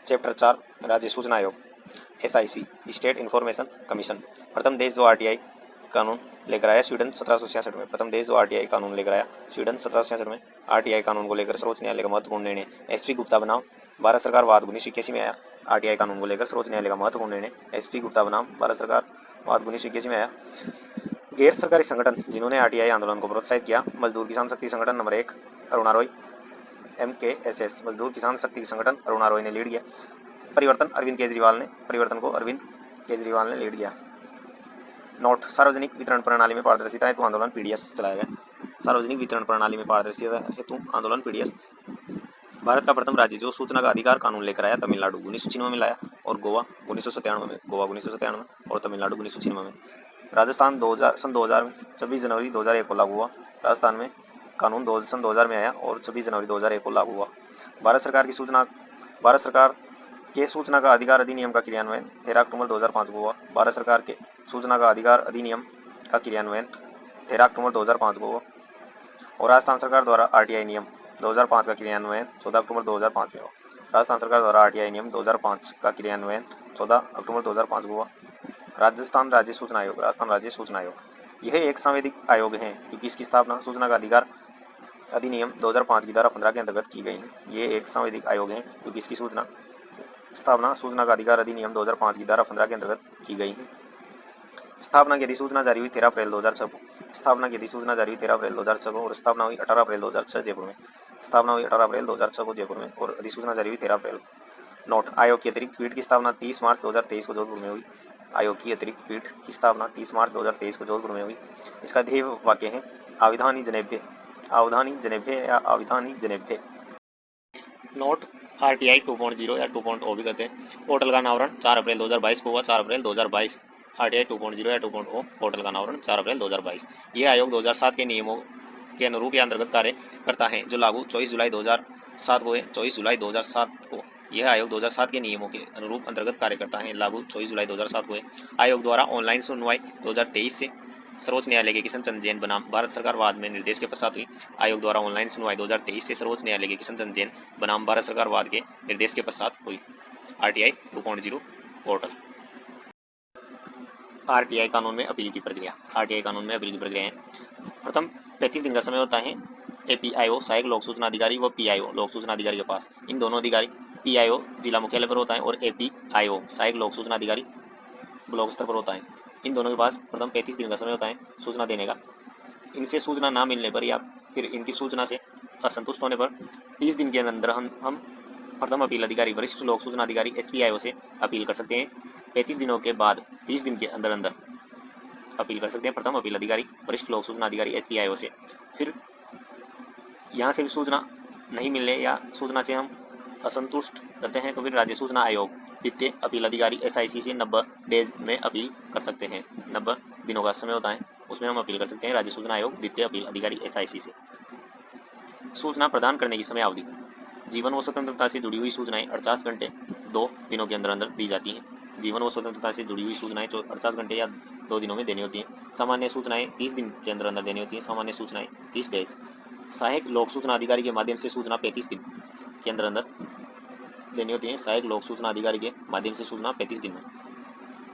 Chapter 4 राज्य सूचना आयोग SIC स्टेट इंफॉर्मेशन कमीशन। प्रथम देश जो RTI कानून लेकर आया स्वीडन 1766 में। प्रथम देश जो RTI कानून लेकर आया स्वीडन 1766 में। RTI कानून को लेकर सर्वोच्च न्यायालय का महत्वपूर्ण निर्णय SP गुप्ता बनाम भारत सरकार वाद 1981 में आया। RTI कानून को लेकर सर्वोच्च न्यायालय का महत्वपूर्ण निर्णय SP गुप्ता बनाम भारत सरकार वाद 1981 में आया। गैर सरकारी संगठन जिन्होंने RTI आंदोलन को प्रोत्साहित किया, मजदूर किसान शक्ति संगठन नंबर 1 अरुणा रॉय MKSS मजदूर किसान शक्ति संगठन अरुणा रॉय ने लीड किया। परिवर्तन को अरविंद केजरीवाल ने लीड किया। नोट, सार्वजनिक वितरण प्रणाली में पारदर्शिता हेतु आंदोलन PDS चलाया गया। सार्वजनिक वितरण प्रणाली में पारदर्शिता हेतु आंदोलन PDS। भारत का प्रथम राज्य जो सूचना का अधिकार कानून लेकर आया तमिलनाडु 1996 में लाया और गोवा 1997 में और तमिलनाडु 1996 में। राजस्थान 2000 में 26 जनवरी 2001 को लागू हुआ। राजस्थान में कानून सन 2000 में आया और 26 जनवरी 2001 को लागू हुआ। भारत सरकार के सूचना का अधिकार अधिनियम का क्रियान्वयन 13 अक्टूबर 2005 को हुआ। भारत सरकार के सूचना का अधिकार अधिनियम का क्रियान्वयन 13 अक्टूबर 2005 को हुआ और राजस्थान सरकार द्वारा RTI नियम 2005 का क्रियान्वयन 14 अक्टूबर 2005 में हुआ। राजस्थान सरकार द्वारा RTI नियम 2005 का क्रियान्वयन 14 अक्टूबर 2005 को हुआ। राजस्थान राज्य सूचना आयोग यह एक संवैधानिक आयोग है क्योंकि इसकी स्थापना सूचना का अधिकार अधिनियम 2005 की धारा 15 के अंतर्गत की गई है। ये एक संवैधानिक आयोग है क्योंकि इसकी स्थापना सूचना का अधिकार अधिनियम 2005 की धारा 15 के अंतर्गत की गई है। स्थापना की अधिसूचना जारी हुई 13 अप्रैल 2006 को। स्थापना की अधिसूचना जारी हुई 13 अप्रैल 2006 को और स्थापना हुई 18 अप्रैल 2006 जयपुर में। स्थापना हुई 18 अप्रैल 2006 को जयपुर में और अधिसूचना जारी हुई 13 अप्रैल। नोट, आयोग की अतिरिक्त पीठ की स्थापना 30 मार्च 2023 को जोधपुर में हुई। आयोग की अतिरिक्त पीठ की स्थापना 30 मार्च 2023 को जोधपुर में हुई। इसका ध्येय वाक्य है आविधानि जनेभ्य। नोट, RTI 2.0 या 2.0 भी कहते हैं। पोर्टल का अनावरण 4 अप्रैल 2022 को हुआ। 4 अप्रैल 2022 RTI 2.0 या 2.0 पोर्टल का अनावरण 4 अप्रैल 2022। यह आयोग 2007 के नियमों के अनुरूप या अंतर्गत कार्य करता है जो लागू 24 जुलाई 2007 को है। 24 जुलाई 2007 को यह आयोग 2007 के नियमों के अनुरूप अंतर्गत कार्य करता है, लागू 24 जुलाई 2007 को है। आयोग द्वारा ऑनलाइन सुनवाई 2023 से सर्वोच्च न्यायालय के किशन चंद्र जैन बनाम भारत सरकार वाद में निर्देश के पश्चात हुई। आयोग द्वारा ऑनलाइन सुनवाई 2023 से सर्वोच्च न्यायालय के किशन चंद्र जैन बनाम भारत सरकार वाद के निर्देश के पश्चात हुई। RTI 2.0 portal. RTI कानून में अपील की प्रक्रिया। RTI कानून में अपील की प्रक्रिया है। प्रथम 35 दिन का समय होता है APIO सहायक लोक सूचना अधिकारी व PIO लोक सूचना अधिकारी के पास। इन दोनों अधिकारी PIO जिला मुख्यालय पर होता है और APIO सहायक लोक सूचना अधिकारी ब्लॉक स्तर पर होता है। इन दोनों के पास प्रथम 35 दिन का समय होता है सूचना देने का। इनसे सूचना ना मिलने पर या फिर इनकी सूचना से असंतुष्ट होने पर 30 दिन के अंदर हम प्रथम अपील अधिकारी वरिष्ठ लोक सूचना अधिकारी SPIO से अपील कर सकते हैं। 35 दिनों के बाद 30 दिन के अंदर अपील कर सकते हैं प्रथम अपील अधिकारी वरिष्ठ लोक सूचना अधिकारी SPIO से। फिर यहाँ से भी सूचना नहीं मिलने या सूचना से हम असंतुष्ट रहते हैं तो फिर राज्य सूचना आयोग द्वितीय अपील अधिकारी SIC से 90 डेज में अपील कर सकते हैं। 90 दिनों का समय होता है, उसमें हम अपील कर सकते हैं राज्य सूचना आयोग द्वितीय अपील अधिकारी SIC से। सूचना प्रदान करने की समय अवधि। जीवन व स्वतंत्रता से जुड़ी हुई सूचनाएं 48 घंटे 2 दिनों के अंदर दी जाती हैं। जीवन व स्वतंत्रता से जुड़ी हुई सूचनाएं 48 घंटे या 2 दिनों में देनी होती हैं। सामान्य सूचनाएं 30 दिन के अंदर देनी होती हैं। सामान्य सूचनाएं 30 डेज। सहायक लोक सूचना अधिकारी के माध्यम से सूचना 35 दिन के अंदर देनी होती है। सहायक लोक सूचना अधिकारी के माध्यम से सूचना 35 दिन में।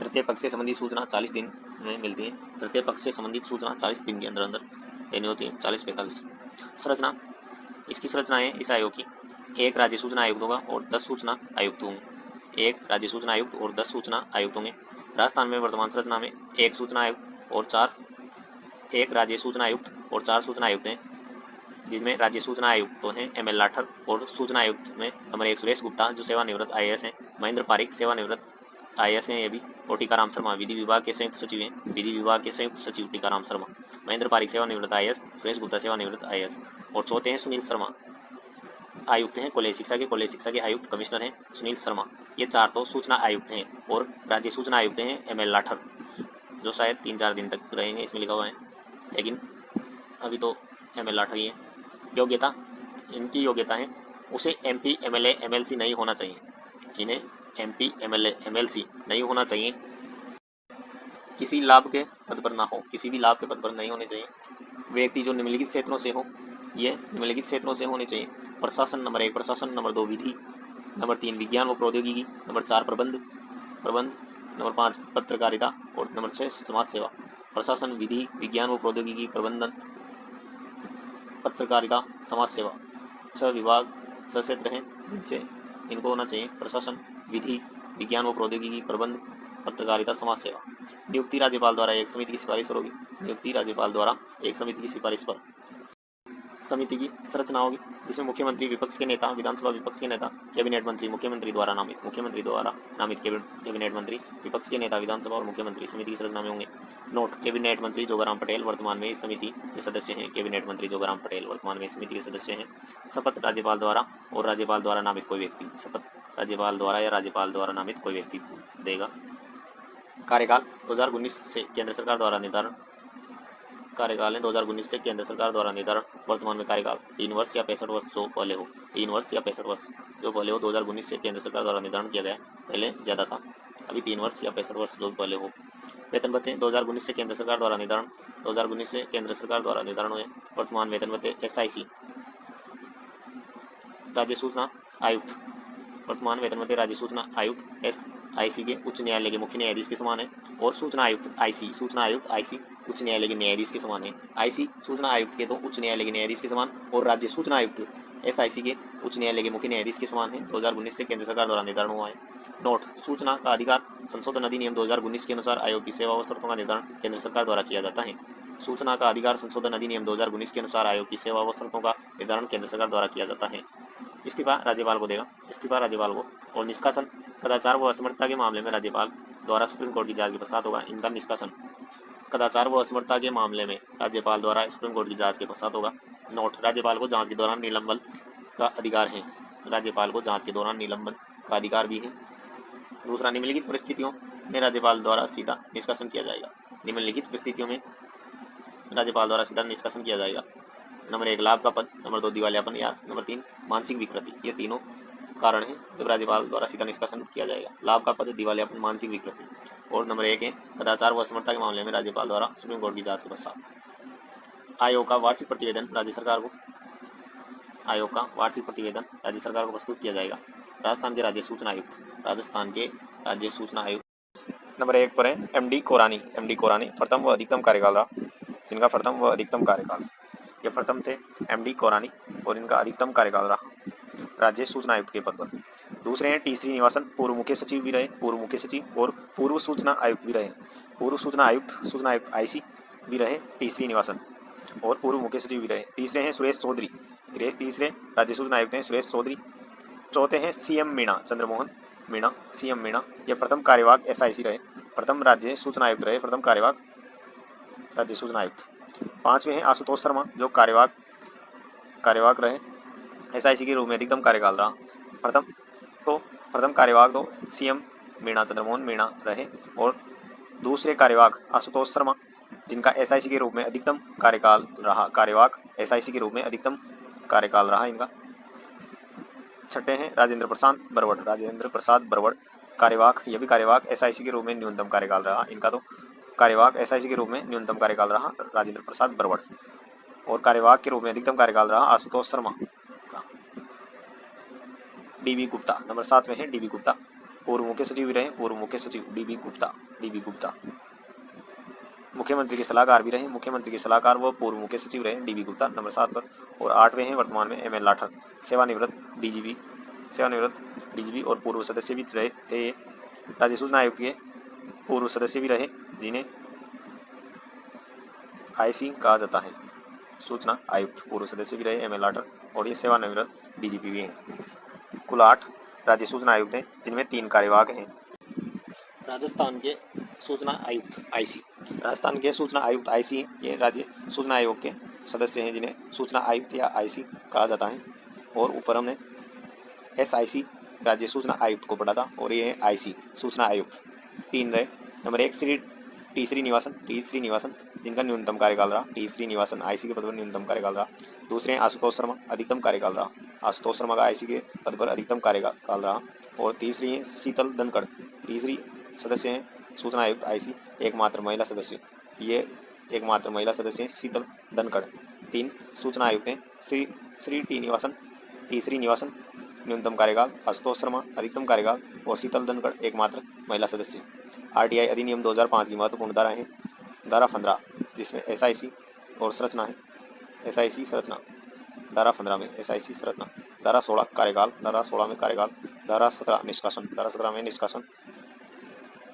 तृतीय पक्ष से संबंधित सूचना 40 दिन में मिलती है। तृतीय पक्ष से संबंधित सूचना 40 दिन के अंदर देनी होती है। 40-45। संरचना, इसकी संरचना है इस आयोग की। 1 राज्य सूचना आयुक्त होगा और 10 सूचना आयुक्त होंगे। 1 राज्य सूचना आयुक्त और 10 सूचना आयुक्त होंगे। राजस्थान में वर्तमान संरचना में 1 सूचना आयुक्त और 1 राज्य सूचना आयुक्त और 4 सूचना आयुक्त हैं, जिनमें राज्य सूचना आयुक्त तो हैं ML लाठर और सूचना आयुक्त में नंबर 1 सुरेश गुप्ता जो सेवानिवृत्त IAS हैं। महेंद्र पारिक सेवानिवृत्त IAS हैं ये भी। और टीकाराम शर्मा विधि विभाग के संयुक्त सचिव हैं। विधि विभाग के संयुक्त सचिव टीकाराम शर्मा। महेंद्र पारिक सेवानिवृत्त IAS, सुरेश गुप्ता सेवानिवृत्त IAS। और चौथे हैं सुनील शर्मा, आयुक्त हैं कॉलेज शिक्षा के आयुक्त कमिश्नर हैं सुनील शर्मा। ये 4 तो सूचना आयुक्त हैं और राज्य सूचना आयुक्त हैं ML लाठर जो शायद 3-4 दिन तक रहेंगे, इसमें लिखा हुआ है, लेकिन अभी तो ML लाठर ही है। योग्यता, इनकी योग्यता है उसे MP MLA MLC नहीं होना चाहिए। इन्हें MP MLA MLC नहीं होना चाहिए। किसी लाभ के पद पर ना हो, किसी भी लाभ के पद पर नहीं होने चाहिए। व्यक्ति जो निम्नलिखित क्षेत्रों से हो, ये निम्नलिखित क्षेत्रों से होने चाहिए। प्रशासन नंबर 1, प्रशासन नंबर 2 विधि, नंबर 3 विज्ञान व प्रौद्योगिकी, नंबर 4 प्रबंध प्रबंध, नंबर 5 पत्रकारिता और नंबर 6 समाज सेवा। प्रशासन, विधि, विज्ञान व प्रौद्योगिकी, प्रबंधन, पत्रकारिता, समाज सेवा। 6 विभाग, 6 क्षेत्र हैं जिनसे इनको होना चाहिए प्रशासन, विधि, विज्ञान व प्रौद्योगिकी, प्रबंध, पत्रकारिता, समाज सेवा। नियुक्ति राज्यपाल द्वारा एक समिति की सिफारिश पर होगी। नियुक्ति राज्यपाल द्वारा एक समिति की सिफारिश पर। समिति की संरचना होगी जिसमें मुख्यमंत्री, विपक्ष के नेता, विधानसभा विपक्ष के नेता, कैबिनेट मंत्री, मुख्यमंत्री द्वारा नामित कैबिनेट मंत्री, विपक्ष के नेता, विधानसभा और मुख्यमंत्री समिति की संरचना में होंगे। नोट: कैबिनेट मंत्री जोगाराम पटेल वर्तमान में इस समिति के सदस्य हैं। कैबिनेट मंत्री जोगाराम पटेल वर्तमान में इस समिति के सदस्य हैं। शपथ राज्यपाल द्वारा और राज्यपाल द्वारा नामित कोई व्यक्ति। शपथ राज्यपाल द्वारा या राज्यपाल द्वारा नामित कोई व्यक्ति देगा। कार्यकाल 2019 से केंद्र सरकार द्वारा निर्धारण। कार्यकाल है 2019 से केंद्र सरकार द्वारा निर्धारण। वर्तमान में कार्यकाल 3 वर्ष या 65 वर्ष जो पहले हो, 3 वर्ष या 65 वर्ष जो पहले हो। 2019 से केंद्र सरकार द्वारा निर्धारण किया गया, पहले ज़्यादा था, अभी 3 वर्ष या 65 वर्ष जो पहले हो। वेतन भत्ते 2019 से केंद्र सरकार द्वारा निर्धारण। 2019 से केंद्र सरकार द्वारा निर्धारण हुए। वर्तमान वेतन भत्ते SIC राज्य सूचना आयुक्त। वर्तमान वेतन भत्ते राज्य सूचना आयुक्त SIC के उच्च न्यायालय के मुख्य न्यायाधीश के समान है और सूचना आयुक्त IC उच्च न्यायालय के न्यायाधीश के समान है। IC सूचना आयुक्त के तो उच्च न्यायालय के न्यायाधीश के समान और राज्य सूचना आयुक्त SIC के उच्च न्यायालय के मुख्य न्यायाधीश के समान है। 2019 से केंद्र सरकार द्वारा निर्धारण हुआ है। नोट: सूचना का अधिकार संशोधन अधिनियम 2019 के अनुसार आयोग की सेवा व शर्तों का निर्धारण केंद्र सरकार द्वारा किया जाता है। सूचना का अधिकार संशोधन अधिनियम 2019 के अनुसार आयोग की सेवा व शर्तों का निर्धारण केंद्र सरकार द्वारा किया जाता है। इस्तीफा राज्यपाल को देगा। इस्तीफा राज्यपाल को। और निष्कासन कदाचार व असमर्थता के मामले में राज्यपाल द्वारा सुप्रीम कोर्ट की जांच के पश्चात होगा। इनका निष्कासन कदाचार व असमर्थता के मामले में राज्यपाल द्वारा सुप्रीम कोर्ट की जांच के पश्चात होगा। नोट: राज्यपाल को जांच के दौरान निलंबन का अधिकार है। राज्यपाल को जांच के दौरान निलंबन का अधिकार भी है। दूसरा, निम्नलिखित परिस्थितियों में राज्यपाल द्वारा सीधा निष्कासन किया जाएगा। निम्नलिखित परिस्थितियों में राज्यपाल द्वारा सीधा निष्कासन किया जाएगा। नंबर 1 लाभ का पद, नंबर 2 दिवालियापन या नंबर 3 मानसिक विकृति। ये तीनों कारण है जब राज्यपाल द्वारा सीधा निष्कासन किया जाएगा। लाभ का पद, दिवालियापन, मानसिक विकृति। और नंबर 1 है कदाचार व असमर्थता के मामले में राज्यपाल द्वारा सुप्रीम कोर्ट की जांच के पश्चात। आयोग का वार्षिक प्रतिवेदन राज्य सरकार को प्रस्तुत किया जाएगा। राजस्थान के राज्य सूचना आयुक्त। नंबर 1 पर है MD कोरानी। प्रथम व अधिकतम कार्यकाल रहा, जिनका प्रथम व अधिकतम कार्यकाल, ये प्रथम थे MD कोरानी और इनका अधिकतम कार्यकाल रहा राज्य सूचना आयुक्त के पद पर। दूसरे हैं T श्रीनिवासन, पूर्व मुख्य सचिव भी रहे, और पूर्व सूचना आयुक्त भी रहे। पूर्व सूचना आयुक्त IC भी रहे T श्रीनिवासन और पूर्व मुख्य सचिव भी रहे। तीसरे हैं सुरेश चौधरी, तीसरे राज्य सूचना आयुक्त हैं सुरेश चौधरी। चौथे हैं CM मीणा, चंद्रमोहन मीणा, CM मीणा, ये प्रथम कार्यवाहक SIC रहे, प्रथम राज्य सूचना आयुक्त रहे, प्रथम कार्यवाहक राज्य सूचना आयुक्त। पांचवें हैं आशुतोष शर्मा, जो कार्यवाहक रहे, SIC के रूप में अधिकतम कार्यकाल रहा। प्रथम कार्यवाहक तो CM मीणा, चंद्रमोहन मीणा रहे और दूसरे कार्यवाहक आशुतोष शर्मा, जिनका SIC के रूप में अधिकतम कार्यकाल रहा, कार्यवाहक SIC के रूप में अधिकतम कार्यकाल रहा इनका। छठे हैं राजेंद्र प्रसाद बरवड़, कार्यवाहक, यह भी कार्यवाहक SIC के रूप में न्यूनतम कार्यकाल रहा इनका, तो कार्यवाहक SIC के रूप में न्यूनतम कार्यकाल रहा राजेंद्र प्रसाद बरवड़, और कार्यवाहक के रूप में अधिकतम कार्यकाल रहा आशुतोष शर्मा का। DB गुप्ता, नंबर 7 में है DB गुप्ता, पूर्व मुख्य सचिव भी रहे, पूर्व मुख्य सचिव DB गुप्ता। मुख्यमंत्री के सलाहकार भी रहे, मुख्यमंत्री के सलाहकार व पूर्व मुख्य सचिव रहे DB गुप्ता, नंबर 7 पर। और 8वें हैं वर्तमान में ML लाठर, सेवानिवृत्त DGP और पूर्व सदस्य भी रहे थे। राज्य सूचना आयुक्त के पूर्व सदस्य भी रहे, जिन्हें IC कहा जाता है। सूचना आयुक्त पूर्व सदस्य भी रहे ML लाठर, और ये सेवानिवृत्त DGP भी हैं। कुल 8 राज्य सूचना आयुक्त हैं, जिनमें 3 कार्यवाहक हैं। राजस्थान के सूचना आयुक्त IC, ये राज्य सूचना आयोग के सदस्य हैं, जिन्हें सूचना आयुक्त या IC कहा जाता है। और ऊपर हमने SIC राज्य सूचना आयुक्त को पढ़ा था, और ये है IC सूचना आयुक्त। 3 रहे। नंबर 1 T श्रीनिवासन, जिनका न्यूनतम कार्यकाल रहा, T श्रीनिवासन IC के पद पर न्यूनतम कार्यकाल रहा। दूसरे हैं आशुतोष शर्मा, अधिकतम कार्यकाल रहा, आशुतोष शर्मा का IC के पद पर अधिकतम कार्यकाल रहा। और तीसरी हैं शीतल धनखड़, तीसरी सदस्य हैं सूचना आयुक्त IC, एकमात्र महिला सदस्य, ये एकमात्र महिला सदस्य हैं शीतल धनखड़। 3 सूचना आयुक्त हैं T श्रीनिवासन, न्यूनतम कार्यकाल आशुतोष शर्मा, अधिकतम कार्यकाल और शीतल धनखड़ एकमात्र महिला सदस्य। आरटीआई अधिनियम 2005 की महत्वपूर्ण धाराएं हैं। धारा 15 जिसमें एसआईसी और संरचना है, एसआईसी संरचना। धारा 15 में एसआईसी संरचना। धारा 16 कार्यकाल, धारा 16 में कार्यकाल। धारा 17 निष्कासन, धारा 17 में निष्कासन।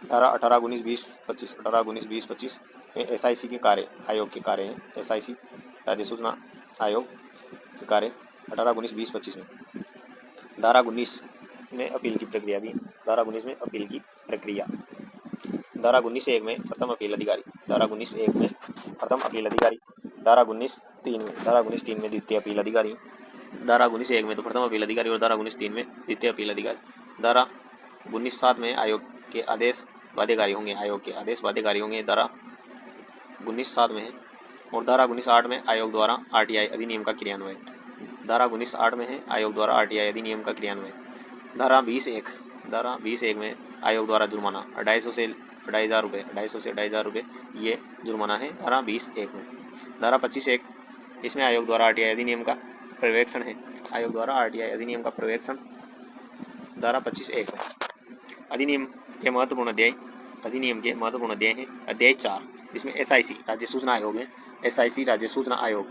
धारा 18 19 20 25, 18 19 20 25 में एसआईसी के कार्य, आयोग के कार्य हैं। एसआईसी राज्य सूचना आयोग के कार्य 18 19 20 25 में। धारा 19 में अपील की प्रक्रिया भी। धारा 19 में अपील की प्रक्रिया। धारा 19(1) में प्रथम अपील अधिकारी। धारा 19(1) में प्रथम अपील अधिकारी। धारा 19(3) में, धारा 19(3) में द्वितीय अपील अधिकारी। धारा 19(1) में तो प्रथम अपील अधिकारी और धारा 19(3) में द्वितीय अपील अधिकारी। धारा 19(7) में आयोग के आदेश बाध्यकारी होंगे, आयोग के आदेश बाध्यकारी होंगे। धारा 19(7) में है। और धारा 19(8) में आयोग द्वारा आरटीआई अधिनियम का क्रियान्वयन। धारा 19(8) में है आयोग द्वारा आरटीआई अधिनियम का क्रियान्वयन। धारा 20(1), धारा 20(1) में आयोग द्वारा जुर्माना 250 से 2,500 रुपये, 250 से 2,500 रुपये ये जुर्माना है धारा 20(1) में। धारा 25(1) इसमें आयोग द्वारा आरटीआई अधिनियम का पर्यवेक्षण है, आयोग द्वारा आरटीआई अधिनियम का पर्यवेक्षण धारा 25(1) में। अधिनियम के महत्वपूर्ण अध्याय, अधिनियम के महत्वपूर्ण अध्याय हैं। अध्याय 4 जिसमें एसआईसी राज्य सूचना आयोग है, एसआईसी राज्य सूचना आयोग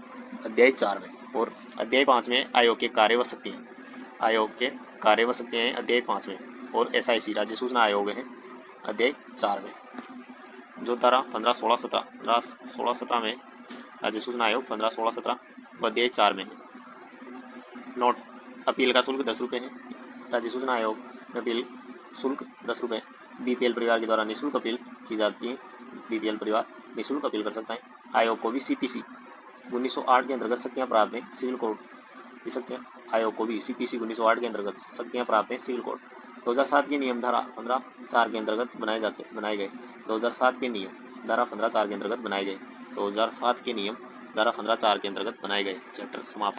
अध्याय 4 में। और अध्याय 5 में आयोग के कार्य व शक्तियाँ, आयोग के कार्य व शक्तियाँ हैं अध्याय 5 में। और एसआईसी राज्य सूचना आयोग है अध्याय 4 में। जो धारा 15 16 17, धारा 16 17 में राज्य सूचना आयोग 15 16 17 व अध्याय 4 में है। नोट, अपील का शुल्क 10 रुपये है। राज्य सूचना आयोग में अपील शुल्क 10 रुपये। बीपीएल परिवार के द्वारा निःशुल्क अपील की जाती है, बीपीएल परिवार निःशुल्क अपील कर सकता है। आयोग को भी सीपीसी 1908 के अंतर्गत शक्तियाँ प्राप्त हैं, सिविल कोड की शक्तियाँ। आयोग को भी सीपीसी 1908 के अंतर्गत शक्तियाँ प्राप्त हैं, सिविल कोड। 2007 के नियम धारा 15(4) के अंतर्गत बनाए गए। 2007 के नियम धारा 15(4) के अंतर्गत बनाए गए। 2007 के नियम धारा 15(4) के अंतर्गत बनाए गए। चैप्टर समाप्त।